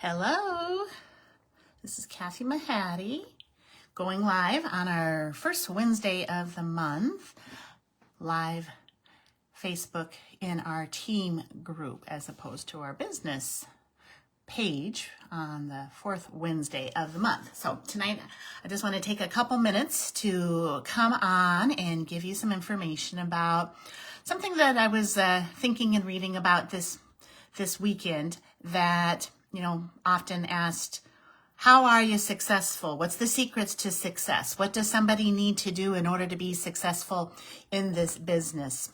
Hello, this is Kathy Mahady going live on our first Wednesday of the month, live Facebook in our team group as opposed to our business page on the fourth Wednesday of the month. So tonight I just want to take a couple minutes to come on and give you some information about something that I was thinking and reading about this weekend that often asked, how are you successful? What's the secrets to success? What does somebody need to do in order to be successful in this business?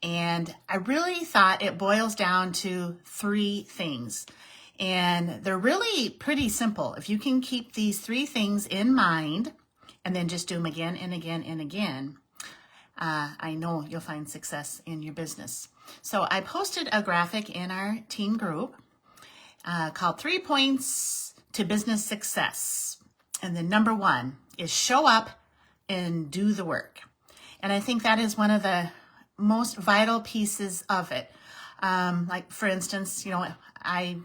And I really thought it boils down to three things. And they're really pretty simple. If you can keep these three things in mind and then just do them again and again and again, I know you'll find success in your business. So I posted a graphic in our team group called 3 Points to Business Success. And then number one is show up and do the work. And I think that is one of the most vital pieces of it. Like for instance, I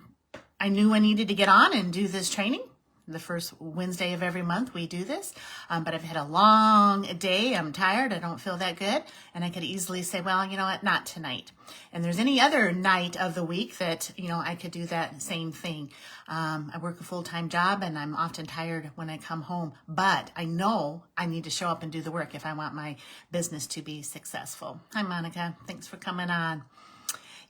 knew I needed to get on and do this training. The first Wednesday of every month we do this, but I've had a long day. I'm tired. I don't feel that good. And I could easily say, well, you know what, not tonight. And there's any other night of the week that, I could do that same thing. I work a full-time job and I'm often tired when I come home, but I know I need to show up and do the work if I want my business to be successful. Hi, Monica. Thanks for coming on.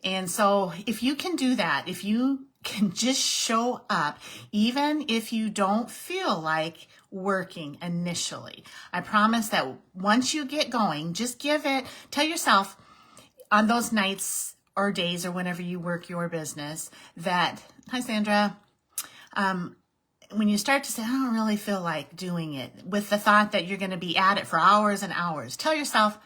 And so if you can do that, if you can just show up, even if you don't feel like working initially, I promise that once you get going, just tell yourself on those nights or days or whenever you work your business that, hi Sandra, when you start to say, I don't really feel like doing it, with the thought that you're going to be at it for hours and hours, tell yourself,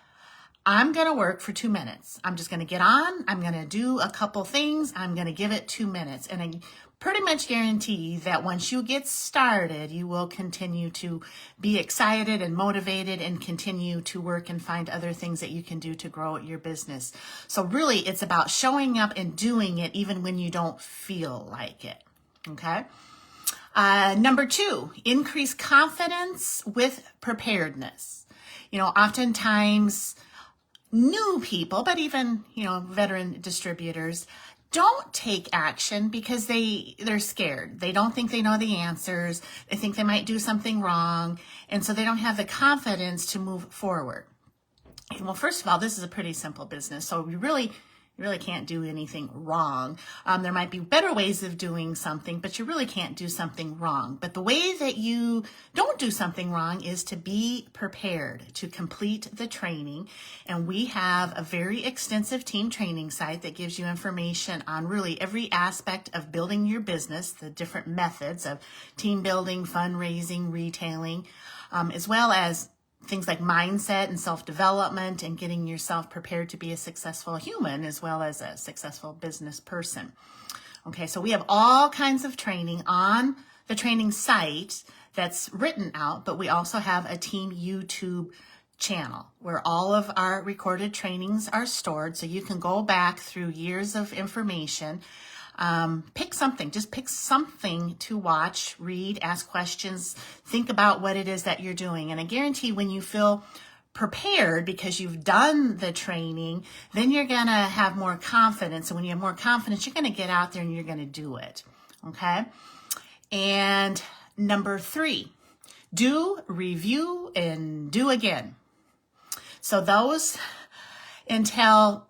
I'm going to work for 2 minutes. I'm just going to get on. I'm going to do a couple things. I'm going to give it 2 minutes. And I pretty much guarantee that once you get started, you will continue to be excited and motivated and continue to work and find other things that you can do to grow your business. So really, it's about showing up and doing it even when you don't feel like it. Okay. Number two, increase confidence with preparedness. Oftentimes, new people, but even, veteran distributors don't take action because they're scared. They don't think they know the answers. They think they might do something wrong. And so they don't have the confidence to move forward. Well, first of all, this is a pretty simple business. So you really can't do anything wrong. There might be better ways of doing something, but you really can't do something wrong. But the way that you don't do something wrong is to be prepared to complete the training. And we have a very extensive team training site that gives you information on really every aspect of building your business, the different methods of team building, fundraising, retailing, as well as things like mindset and self-development and getting yourself prepared to be a successful human as well as a successful business person. Okay, so we have all kinds of training on the training site that's written out, but we also have a team YouTube channel where all of our recorded trainings are stored, so you can go back through years of information. Pick something to watch, read, ask questions, think about what it is that you're doing. And I guarantee when you feel prepared because you've done the training, then you're going to have more confidence. And when you have more confidence, you're going to get out there and you're going to do it. Okay. And number three, do, review, and do again. So those entail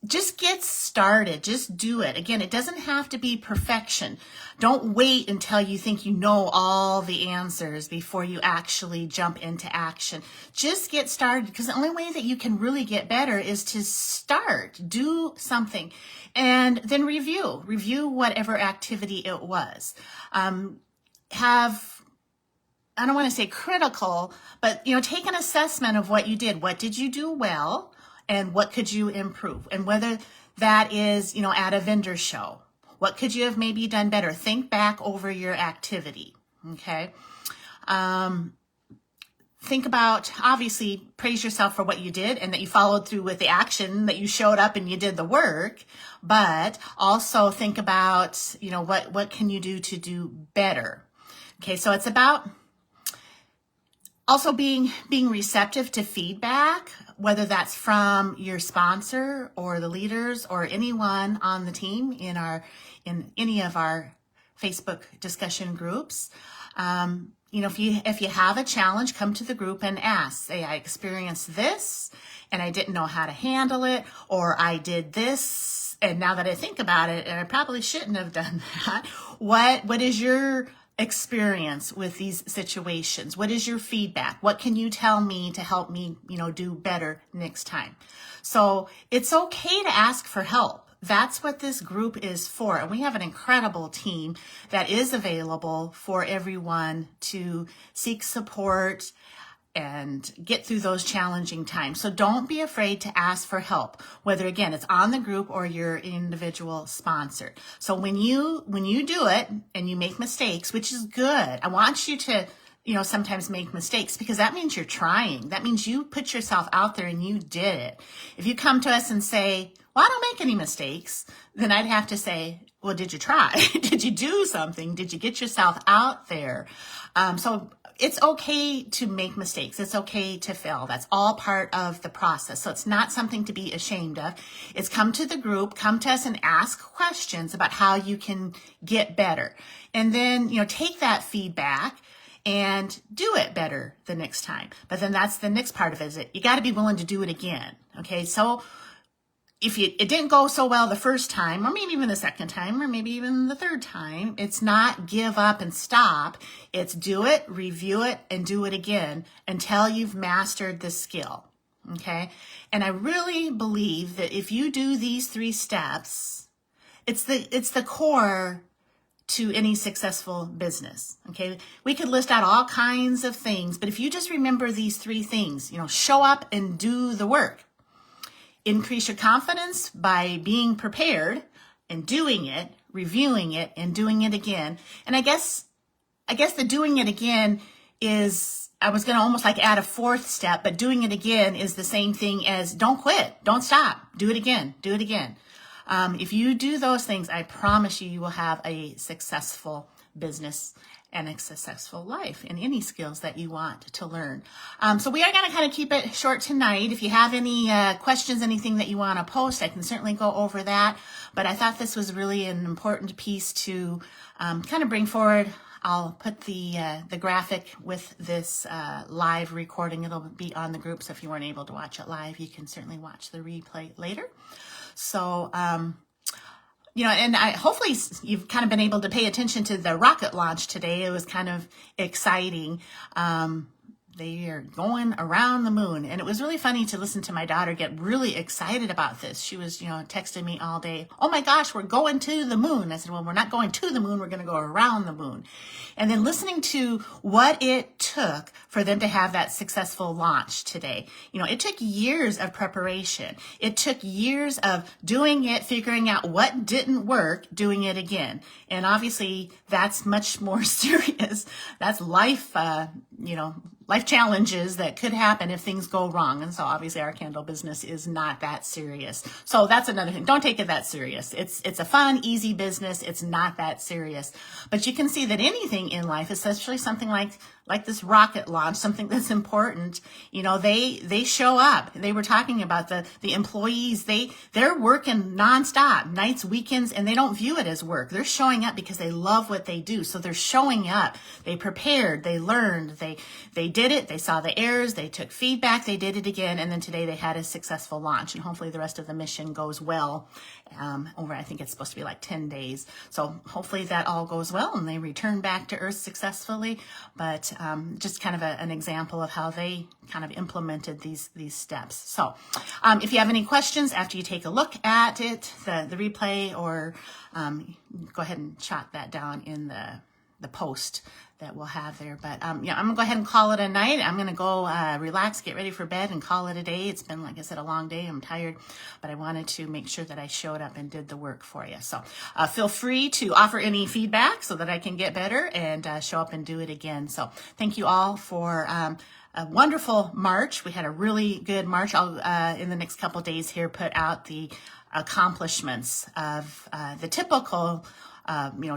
just get started. Just do it. Again, it doesn't have to be perfection. Don't wait until you think you know all the answers before you actually jump into action. Just get started, because the only way that you can really get better is to start. Do something and then review whatever activity it was. I don't want to say critical, but take an assessment of what you did. What did you do well? And what could you improve? And whether that is, at a vendor show, what could you have maybe done better? Think back over your activity, okay? think about, obviously, praise yourself for what you did and that you followed through with the action, that you showed up and you did the work, but also think about, what can you do to do better? Okay, so it's about also being receptive to feedback, whether that's from your sponsor or the leaders or anyone on the team in any of our Facebook discussion groups. If you have a challenge, come to the group and ask. Say, I experienced this and I didn't know how to handle it, or I did this and now that I think about it, and I probably shouldn't have done that. What is your experience with these situations? What is your feedback? What can you tell me to help me, do better next time? So it's okay to ask for help. That's what this group is for. And we have an incredible team that is available for everyone to seek support and get through those challenging times. So don't be afraid to ask for help, whether again, it's on the group or your individual sponsor. So when you do it and you make mistakes, which is good, I want you to sometimes make mistakes, because that means you're trying. That means you put yourself out there and you did it. If you come to us and say, well, I don't make any mistakes, then I'd have to say, well, did you try? Did you do something? Did you get yourself out there? So it's okay to make mistakes. It's okay to fail. That's all part of the process. So it's not something to be ashamed of. It's come to the group, come to us and ask questions about how you can get better. And then, take that feedback and do it better the next time. But then that's the next part of it, is you got to be willing to do it again. Okay. So if it didn't go so well the first time, or maybe even the second time, or maybe even the third time, it's not give up and stop. It's do it, review it, and do it again until you've mastered the skill. Okay. And I really believe that if you do these 3 steps, it's the core to any successful business. Okay. We could list out all kinds of things, but if you just remember these 3 things, show up and do the work. Increase your confidence by being prepared and doing it, reviewing it, and doing it again. And I guess the doing it again is, I was going to almost like add a 4th step, but doing it again is the same thing as don't quit, don't stop, do it again, do it again. If you do those things, I promise you will have a successful business and a successful life in any skills that you want to learn. So we are going to kind of keep it short tonight. If you have any questions, anything that you want to post, I can certainly go over that. But I thought this was really an important piece to kind of bring forward. I'll put the graphic with this live recording. It'll be on the group, so if you weren't able to watch it live, you can certainly watch the replay later. So, and hopefully you've kind of been able to pay attention to the rocket launch today. It was kind of exciting. They are going around the moon. And it was really funny to listen to my daughter get really excited about this. She was, texting me all day. Oh my gosh, we're going to the moon. I said, well, we're not going to the moon. We're going to go around the moon. And then listening to what it took for them to have that successful launch today. It took years of preparation. It took years of doing it, figuring out what didn't work, doing it again. And obviously that's much more serious. That's life, life challenges that could happen if things go wrong. And so obviously our candle business is not that serious. So that's another thing. Don't take it that serious. It's a fun, easy business. It's not that serious. But you can see that anything in life, especially something like this rocket launch, something that's important, they show up. They were talking about the employees. They're working nonstop, nights, weekends, and they don't view it as work. They're showing up because they love what they do. So they're showing up. They prepared, they learned, they did it. They saw the errors. They took feedback. They did it again. And then today they had a successful launch, and hopefully the rest of the mission goes well. Over, I think it's supposed to be like 10 days. So hopefully that all goes well and they return back to Earth successfully. But just kind of an example of how they kind of implemented these steps. So if you have any questions after you take a look at it, the replay, or go ahead and jot that down in the the post that we'll have there. But yeah, I'm gonna go ahead and call it a night. I'm gonna go relax, get ready for bed, and call it a day. It's been, like I said, a long day. I'm tired, but I wanted to make sure that I showed up and did the work for you. So feel free to offer any feedback so that I can get better and show up and do it again. So thank you all for a wonderful March. We had a really good March. I'll in the next couple days here put out the accomplishments of the typical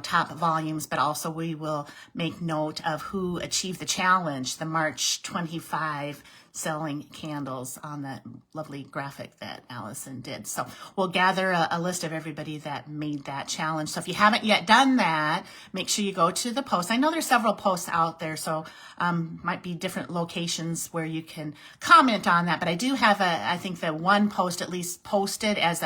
top volumes, but also we will make note of who achieved the challenge, the March 25 selling candles on that lovely graphic that Allison did. So we'll gather a list of everybody that made that challenge. So if you haven't yet done that, make sure you go to the post. I know there's several posts out there, so might be different locations where you can comment on that. But I do have I think the one post at least posted as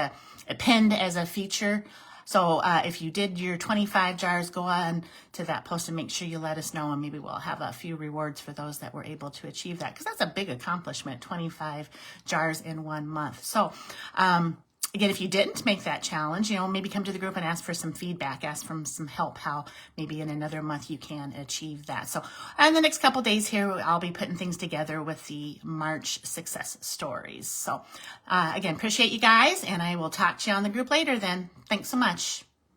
pinned as a feature. So if you did your 25 jars, go on to that post and make sure you let us know, and maybe we'll have a few rewards for those that were able to achieve that, because that's a big accomplishment, 25 jars in 1 month. So again, if you didn't make that challenge, maybe come to the group and ask for some feedback, ask for some help, how maybe in another month you can achieve that. So in the next couple days here, I'll be putting things together with the March success stories. So again, appreciate you guys, and I will talk to you on the group later then. Thanks so much.